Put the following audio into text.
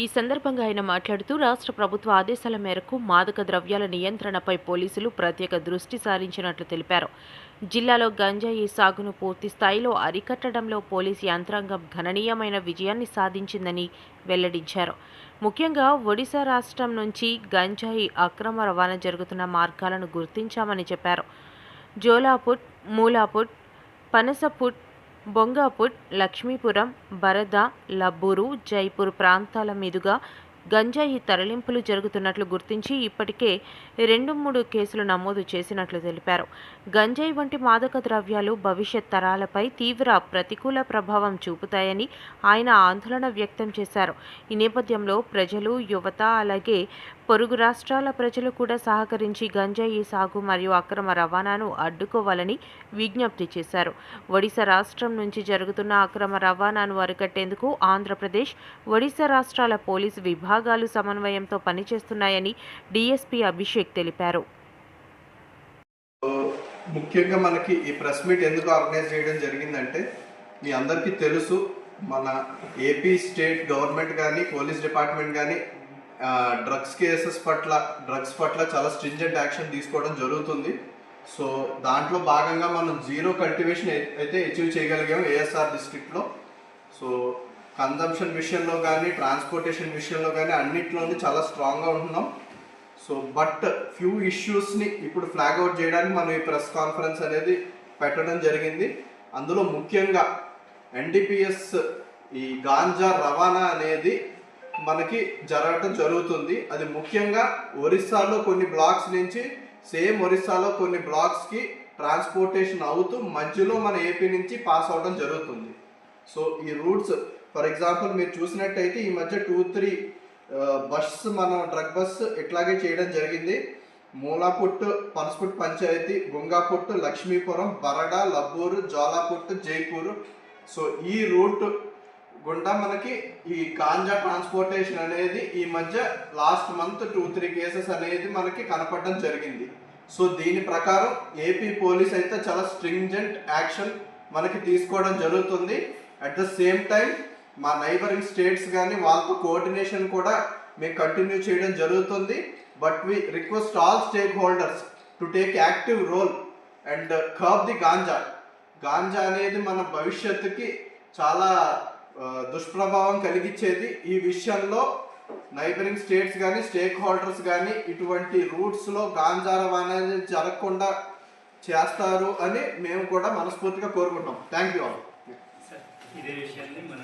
ఈ సందర్భంగా ఆయన మాట్లాడుతూ రాష్ట్ర ప్రభుత్వ ఆదేశాల మేరకు మాదక ద్రవ్యాల నియంత్రణపై పోలీసులు ప్రత్యేక దృష్టి సారించినట్లు తెలిపారు. జిల్లాలో గంజాయి సాగును పూర్తి స్థాయిలో అరికట్టడంలో పోలీసు యంత్రాంగం గణనీయమైన విజయాన్ని సాధించిందని వెల్లడించారు. ముఖ్యంగా ఒడిశా రాష్ట్రం నుంచి గంజాయి అక్రమ రవాణా జరుగుతున్న మార్గాలను గుర్తించామని చెప్పారు. జోలాపుట్, మూలాపుట్, పనసపుట్, బొంగాపుట్, లక్ష్మీపురం, బరద, లబ్బూరు, జైపూర్ ప్రాంతాల మీదుగా గంజాయి తరలింపులు జరుగుతున్నట్లు గుర్తించి ఇప్పటికే 2-3 కేసులు నమోదు చేసినట్లు తెలిపారు. గంజాయి వంటి మాదక ద్రవ్యాలు భవిష్యత్ తరాలపై తీవ్ర ప్రతికూల ప్రభావం చూపుతాయని ఆయన ఆందోళన వ్యక్తం చేశారు. ఈ నేపథ్యంలో ప్రజలు, యువత అలాగే పొరుగు రాష్ట్రాల ప్రజలు కూడా సహకరించి గంజాయి సాగు మరియు అక్రమ రవాణాను అడ్డుకోవాలని విజ్ఞప్తి చేశారు. ఒడిశా రాష్ట్రం నుంచి జరుగుతున్న అక్రమ రవాణాను అరికట్టేందుకు ఆంధ్రప్రదేశ్, ఒడిశా రాష్ట్రాల పోలీసు విభాగాలు సమన్వయంతో పనిచేస్తున్నాయని డీఎస్పీ అభిషేక్ తెలిపారు. ముఖ్యంగా మనకి ఈ ప్రెస్ మీట్ ఎందుకు ఆర్గనైజ్ చేయడం జరిగిందంటే, మీ అందరికీ తెలుసు, మన ఏపీ స్టేట్ గవర్నమెంట్ కానీ పోలీస్ డిపార్ట్మెంట్ కానీ డ్రగ్స్ పట్ల చాలా స్ట్రింజెంట్ యాక్షన్ తీసుకోవడం జరుగుతుంది. సో దాంట్లో భాగంగా మనం జీరో కల్టివేషన్ అయితే అచీవ్ చేయగలిగాము ఏఎస్ఆర్ డిస్ట్రిక్ట్లో. సో కన్జంప్షన్ విషయంలో కానీ ట్రాన్స్పోర్టేషన్ విషయంలో కానీ అన్నిట్లోనే చాలా స్ట్రాంగ్గా ఉంటున్నాం. సో బట్ ఫ్యూ ఇష్యూస్ని ఇప్పుడు ఫ్లాగ్ అవుట్ చేయడానికి మనం ఈ ప్రెస్ కాన్ఫరెన్స్ అనేది పెట్టడం జరిగింది. అందులో ముఖ్యంగా ఎన్డీపీఎస్ ఈ గాంజా రవాణా అనేది మనకి జరగటం జరుగుతుంది. అది ముఖ్యంగా ఒరిస్సాలో కొన్ని బ్లాక్స్ నుంచి ఒరిస్సాలో కొన్ని బ్లాక్స్కి ట్రాన్స్పోర్టేషన్ అవుతూ మధ్యలో మన ఏపీ నుంచి పాస్ అవడం జరుగుతుంది. సో ఈ రూట్స్ ఫర్ ఎగ్జాంపుల్ మీరు చూసినట్టయితే ఈ మధ్య 2-3 బస్సు మనం డ్రగ్ బస్ ఇట్లాగే చేయడం జరిగింది. మూలాపుట్టు, పనసపుట్టు పంచాయతీ, గొంగాపుట్టు, లక్ష్మీపురం, బరడ, లబ్బూరు, జోలాపుట్టు, జైపూరు. సో ఈ రూట్ గుండా మనకి ఈ గాంజా ట్రాన్స్పోర్టేషన్ అనేది ఈ మధ్య లాస్ట్ మంత్ 2-3 కేసెస్ అనేది మనకి కనపడడం జరిగింది. సో దీని ప్రకారం ఏపీ పోలీస్ అయితే చాలా స్ట్రింజెంట్ యాక్షన్ మనకి తీసుకోవడం జరుగుతుంది. అట్ ద సేమ్ టైం మా నైబరింగ్ స్టేట్స్ కానీ వాళ్ళతో కోఆర్డినేషన్ కూడా మేము కంటిన్యూ చేయడం జరుగుతుంది. But we request all stakeholders to take active role and curb the ganja అనేది మన భవిష్యత్తుకి చాలా దుష్ప్రభావం కలిగించేది. ఈ విషయంలో నైబరింగ్ స్టేట్స్ కానీ స్టేక్ హోల్డర్స్ కానీ ఇటువంటి రూట్స్లో గాంజా రవాణా జరగకుండా చేస్తారు అని మేము కూడా మనస్ఫూర్తిగా కోరుకుంటాం. Thank you all. ఇదే విషయాన్ని మన